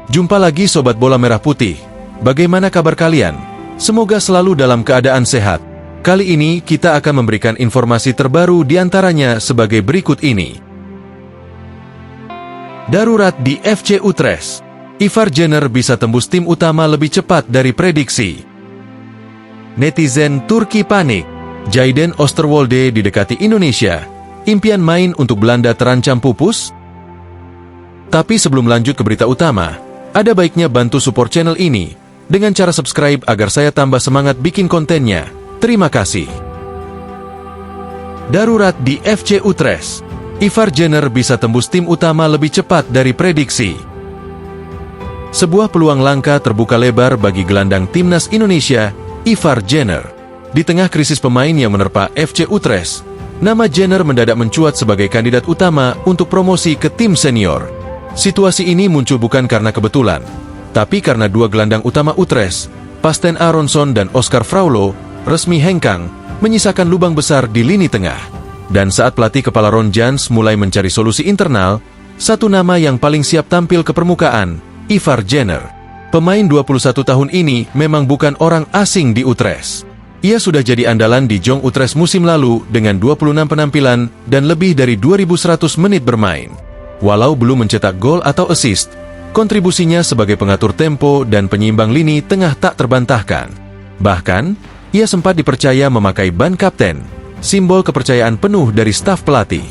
Jumpa lagi Sobat Bola Merah Putih. Bagaimana kabar kalian? Semoga selalu dalam keadaan sehat. Kali ini kita akan memberikan informasi terbaru diantaranya sebagai berikut ini. Darurat di FC Utrecht. Ivar Jenner bisa tembus tim utama lebih cepat dari prediksi. Netizen Turki panik. Jayden Oosterwolde didekati Indonesia. Impian main untuk Belanda terancam pupus? Tapi sebelum lanjut ke berita utama, ada baiknya bantu support channel ini dengan cara subscribe agar saya tambah semangat bikin kontennya. Terima kasih. Darurat di FC Utrecht. Ivar Jenner bisa tembus tim utama lebih cepat dari prediksi. Sebuah peluang langka terbuka lebar bagi gelandang timnas Indonesia, Ivar Jenner. Di tengah krisis pemain yang menerpa FC Utrecht, nama Jenner mendadak mencuat sebagai kandidat utama untuk promosi ke tim senior. Situasi ini muncul bukan karena kebetulan, tapi karena dua gelandang utama Utrecht, Pasten Aronson dan Oscar Fraulo, resmi hengkang, menyisakan lubang besar di lini tengah. Dan saat pelatih kepala Ron Jans mulai mencari solusi internal, satu nama yang paling siap tampil ke permukaan, Ivar Jenner. Pemain 21 tahun ini memang bukan orang asing di Utrecht. Ia sudah jadi andalan di Jong Utrecht musim lalu dengan 26 penampilan dan lebih dari 2.100 menit bermain. Walau belum mencetak gol atau assist, kontribusinya sebagai pengatur tempo dan penyeimbang lini tengah tak terbantahkan. Bahkan, ia sempat dipercaya memakai ban kapten, simbol kepercayaan penuh dari staf pelatih.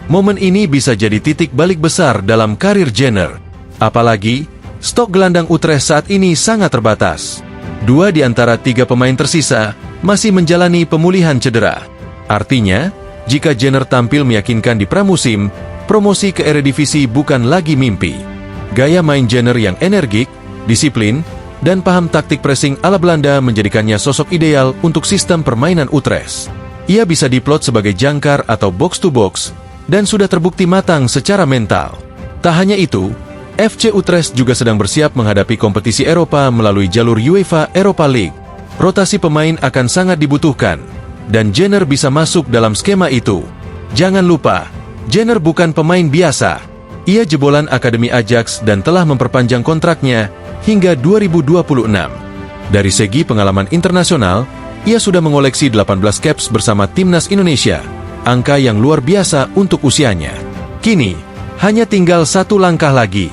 Momen ini bisa jadi titik balik besar dalam karir Jenner. Apalagi, stok gelandang Utrecht saat ini sangat terbatas. 2 di antara 3 pemain tersisa masih menjalani pemulihan cedera. Artinya, jika Jenner tampil meyakinkan di pramusim, promosi ke Eredivisie bukan lagi mimpi. Gaya main Jenner yang energik, disiplin, dan paham taktik pressing ala Belanda menjadikannya sosok ideal untuk sistem permainan Utrecht. Ia bisa diplot sebagai jangkar atau box-to-box, dan sudah terbukti matang secara mental. Tak hanya itu, FC Utrecht juga sedang bersiap menghadapi kompetisi Eropa melalui jalur UEFA Europa League. Rotasi pemain akan sangat dibutuhkan, dan Jenner bisa masuk dalam skema itu. Jangan lupa, Jenner bukan pemain biasa. Ia jebolan Akademi Ajax dan telah memperpanjang kontraknya hingga 2026. Dari segi pengalaman internasional, ia sudah mengoleksi 18 caps bersama timnas Indonesia, angka yang luar biasa untuk usianya. Kini, hanya tinggal satu langkah lagi.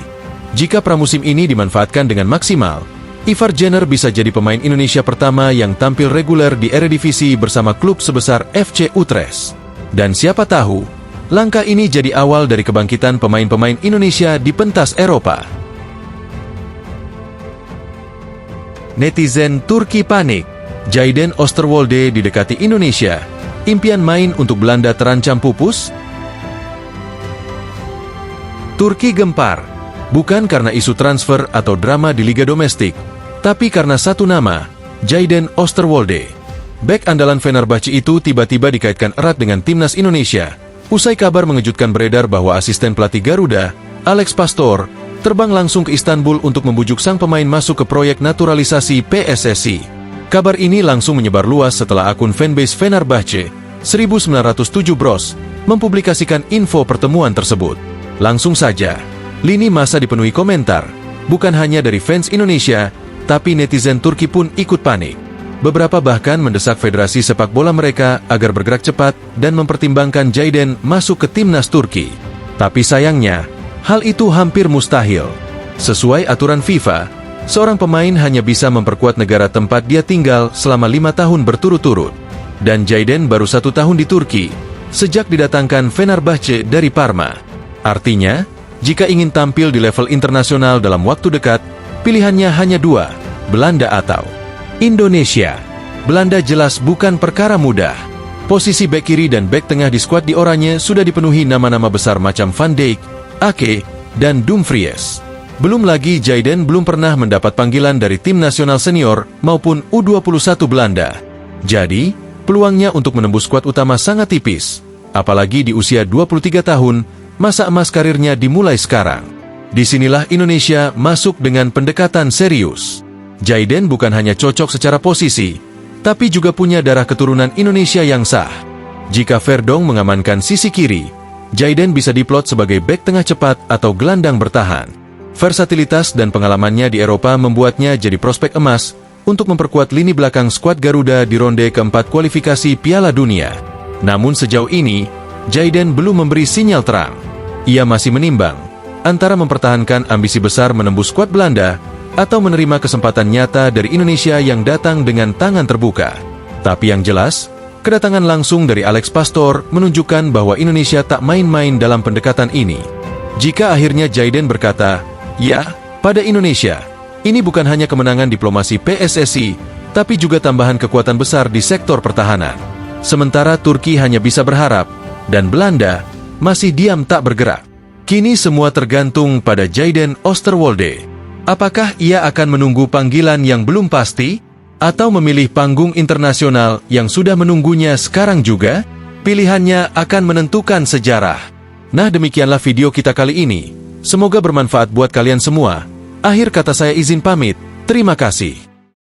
Jika pramusim ini dimanfaatkan dengan maksimal, Ivar Jenner bisa jadi pemain Indonesia pertama yang tampil reguler di Eredivisie bersama klub sebesar FC Utrecht. Dan siapa tahu, langkah ini jadi awal dari kebangkitan pemain-pemain Indonesia di pentas Eropa. Netizen Turki panik. Jayden Oosterwolde didekati Indonesia. Impian main untuk Belanda terancam pupus? Turki gempar. Bukan karena isu transfer atau drama di liga domestik, tapi karena satu nama, Jayden Oosterwolde. Bek andalan Fenerbahce itu tiba-tiba dikaitkan erat dengan timnas Indonesia. Usai kabar mengejutkan beredar bahwa asisten pelatih Garuda, Alex Pastor, terbang langsung ke Istanbul untuk membujuk sang pemain masuk ke proyek naturalisasi PSSI. Kabar ini langsung menyebar luas setelah akun fanbase Fenerbahce, 1907 Bros, mempublikasikan info pertemuan tersebut. Langsung saja, lini masa dipenuhi komentar, bukan hanya dari fans Indonesia, tapi netizen Turki pun ikut panik. Beberapa bahkan mendesak federasi sepak bola mereka agar bergerak cepat dan mempertimbangkan Jayden masuk ke timnas Turki. Tapi sayangnya, hal itu hampir mustahil. Sesuai aturan FIFA, seorang pemain hanya bisa memperkuat negara tempat dia tinggal selama 5 tahun berturut-turut. Dan Jayden baru 1 tahun di Turki, sejak didatangkan Fenerbahce dari Parma. Artinya, jika ingin tampil di level internasional dalam waktu dekat, pilihannya hanya 2, Belanda atau Indonesia. Belanda jelas bukan perkara mudah. Posisi bek kiri dan bek tengah di skuad di Oranje sudah dipenuhi nama-nama besar macam Van Dijk, Ake, dan Dumfries. Belum lagi Jayden belum pernah mendapat panggilan dari tim nasional senior maupun U21 Belanda. Jadi, peluangnya untuk menembus skuad utama sangat tipis. Apalagi di usia 23 tahun, masa emas karirnya dimulai sekarang. Disinilah Indonesia masuk dengan pendekatan serius. Jayden bukan hanya cocok secara posisi, tapi juga punya darah keturunan Indonesia yang sah. Jika Verdong mengamankan sisi kiri, Jayden bisa diplot sebagai bek tengah cepat atau gelandang bertahan. Versatilitas dan pengalamannya di Eropa membuatnya jadi prospek emas untuk memperkuat lini belakang skuad Garuda di ronde keempat kualifikasi Piala Dunia. Namun sejauh ini, Zidane belum memberi sinyal terang. Ia masih menimbang antara mempertahankan ambisi besar menembus skuad Belanda atau menerima kesempatan nyata dari Indonesia yang datang dengan tangan terbuka. Tapi yang jelas, kedatangan langsung dari Alex Pastor menunjukkan bahwa Indonesia tak main-main dalam pendekatan ini. Jika akhirnya Zidane berkata, "Ya, pada Indonesia, ini bukan hanya kemenangan diplomasi PSSI, tapi juga tambahan kekuatan besar di sektor pertahanan." Sementara Turki hanya bisa berharap, dan Belanda masih diam tak bergerak. Kini semua tergantung pada Zidane Oosterwolde. Apakah ia akan menunggu panggilan yang belum pasti, atau memilih panggung internasional yang sudah menunggunya sekarang juga? Pilihannya akan menentukan sejarah. Nah, demikianlah video kita kali ini. Semoga bermanfaat buat kalian semua. Akhir kata saya izin pamit. Terima kasih.